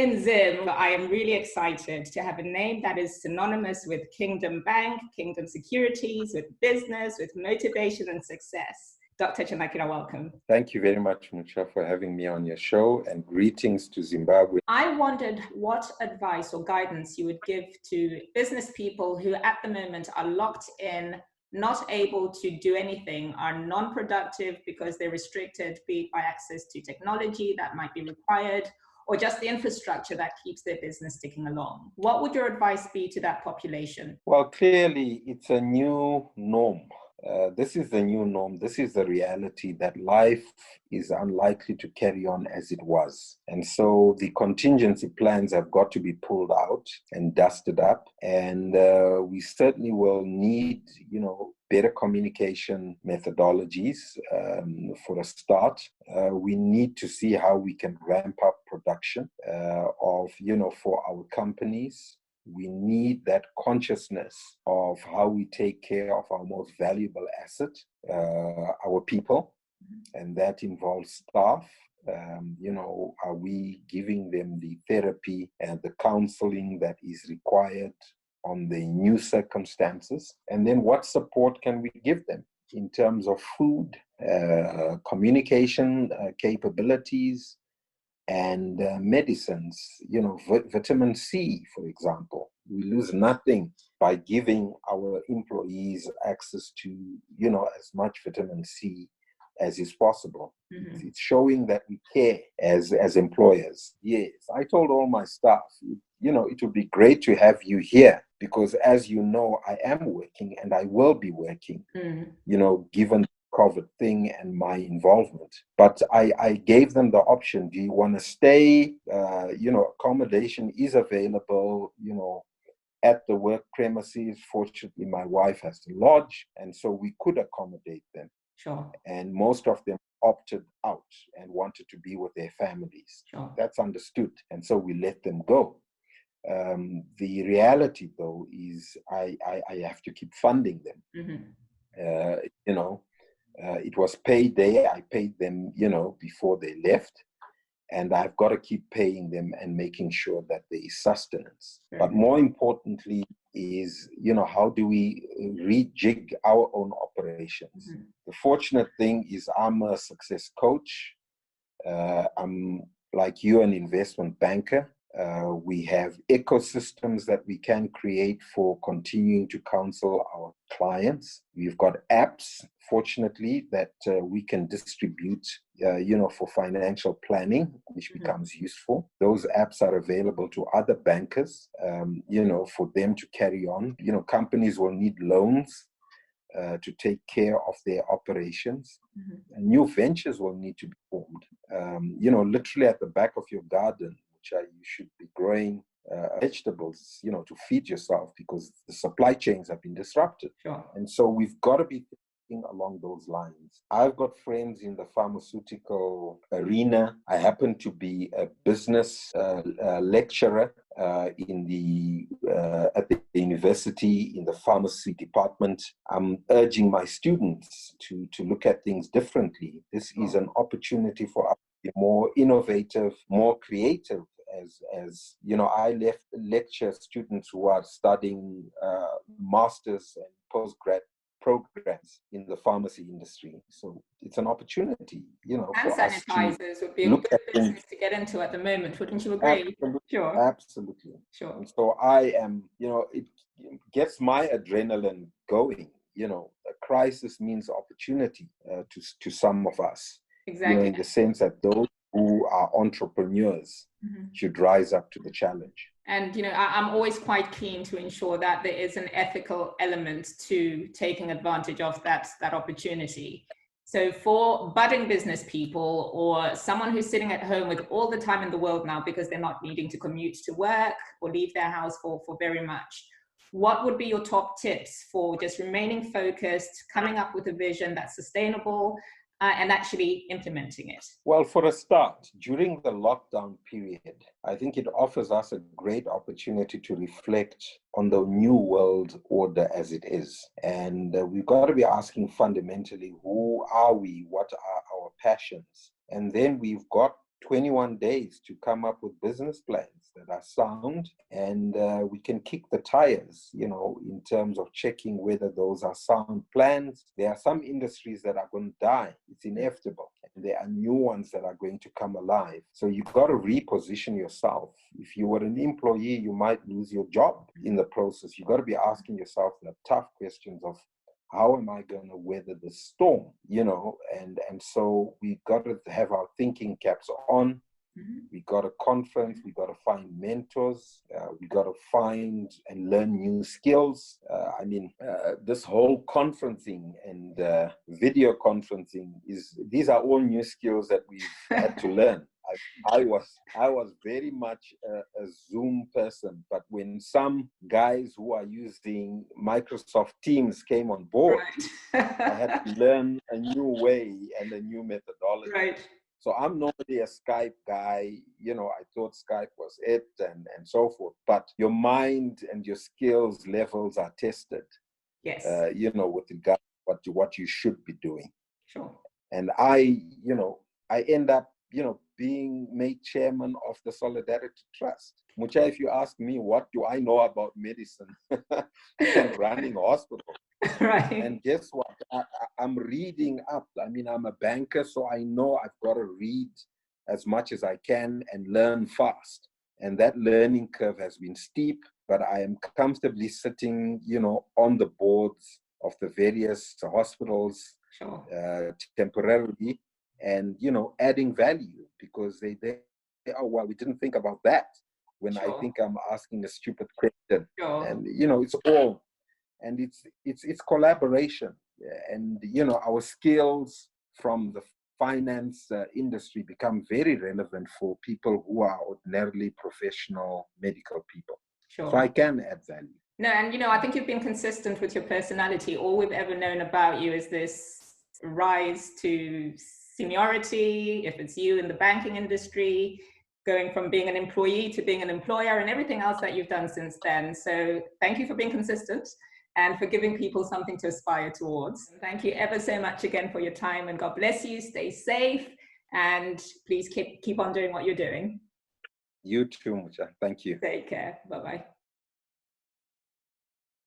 in Zim, I am really excited to have a name that is synonymous with Kingdom Bank, Kingdom Securities, with business, with motivation and success. Dr. Chanakira, welcome. Thank you very much, Mucha, for having me on your show, and greetings to Zimbabwe. I wondered what advice or guidance you would give to business people who at the moment are locked in, not able to do anything, are non-productive because they're restricted, be it by access to technology that might be required, or just the infrastructure that keeps their business ticking along. What would your advice be to that population? Well, clearly, it's a new norm. This is the new norm. This is the reality that life is unlikely to carry on as it was. And so the contingency plans have got to be pulled out and dusted up. And we certainly will need, better communication methodologies for a start. We need to see how we can ramp up production for our companies. We need that consciousness of how we take care of our most valuable asset, our people, and that involves staff. Are we giving them the therapy and the counseling that is required on the new circumstances? And then what support can we give them in terms of food, communication capabilities, and medicines, vitamin C, for example. We lose nothing by giving our employees access to, as much vitamin C as is possible. Mm-hmm. It's showing that we care as employers. Yes, I told all my staff, it would be great to have you here because, as you know, I am working and I will be working, given COVID thing and my involvement. But I gave them the option. Do you want to stay? Accommodation is available, at the work premises. Fortunately, my wife has to lodge, and so we could accommodate them. Sure. And most of them opted out and wanted to be with their families. Sure. That's understood. And so we let them go. The reality, though, is I have to keep funding them. Mm-hmm. It was payday. I paid them, before they left. And I've got to keep paying them and making sure that there is sustenance. Okay. But more importantly is, how do we rejig our own operations? Mm-hmm. The fortunate thing is I'm a success coach. I'm, like you, an investment banker. We have ecosystems that we can create for continuing to counsel our clients. We've got apps, fortunately, that we can distribute, for financial planning, which becomes useful. Those apps are available to other bankers, for them to carry on. Companies will need loans to take care of their operations. Mm-hmm. And new ventures will need to be formed. Literally at the back of your garden, you should be growing vegetables, to feed yourself because the supply chains have been disrupted. Sure. And so we've got to be thinking along those lines. I've got friends in the pharmaceutical arena. I happen to be a business lecturer at the university in the pharmacy department. I'm urging my students to look at things differently. This is an opportunity for us to be more innovative, more creative. As I lecture students who are studying masters and postgrad programs in the pharmacy industry. So it's an opportunity, and sanitizers would be a good business to get into at the moment. Wouldn't you agree? Absolutely. Sure. Absolutely. Sure. And so I am, it gets my adrenaline going. A crisis means opportunity to some of us. Exactly. In the sense that those who are entrepreneurs should rise up to the challenge. And, I'm always quite keen to ensure that there is an ethical element to taking advantage of that opportunity. So for budding business people or someone who's sitting at home with all the time in the world now because they're not needing to commute to work or leave their house for very much, what would be your top tips for just remaining focused, coming up with a vision that's sustainable, and actually implementing it? Well, for a start, during the lockdown period, I think it offers us a great opportunity to reflect on the new world order as it is. And we've got to be asking fundamentally, who are we? What are our passions? And then we've got 21 days to come up with business plans. that are sound, and we can kick the tires, you know, in terms of checking whether those are sound plans. There are some industries that are going to die. It's inevitable. And there are new ones that are going to come alive. So you've got to reposition yourself. If you were an employee, you might lose your job in the process. You've got to be asking yourself the tough questions of, how am I going to weather the storm? You know, and so we got to have our thinking caps on. We got to conference. We got to find mentors. We got to find and learn new skills. This whole conferencing and video conferencing these are all new skills that we've had to learn. I was very much a Zoom person, but when some guys who are using Microsoft Teams came on board, right. I had to learn a new way and a new methodology. Right. So I'm normally a Skype guy. You know, I thought Skype was it and so forth. But your mind and your skills levels are tested. Yes. You know, with regard to what you should be doing. Sure. And I end up, you know, being made chairman of the Solidarity Trust. Mucha, if you ask me, what do I know about medicine and running a hospital? Right. And guess what? I'm reading up. I mean, I'm a banker, so I know I've got to read as much as I can and learn fast. And that learning curve has been steep, but I am comfortably sitting, you know, on the boards of the various hospitals, sure. Temporarily, and, you know, adding value, because they oh, well, we didn't think about that when sure. I think I'm asking a stupid question. Sure. And, you know, it's all, and it's collaboration. And, you know, our skills from the finance industry become very relevant for people who are ordinarily professional medical people. Sure. So I can add value. No, and, you know, I think you've been consistent with your personality. All we've ever known about you is this rise to seniority, if it's you in the banking industry, going from being an employee to being an employer, and everything else that you've done since then. So thank you for being consistent and for giving people something to aspire towards. Thank you ever so much again for your time, and God bless you. Stay safe, and please keep on doing what you're doing. You too, Mucha. Thank you. Take care. Bye-bye.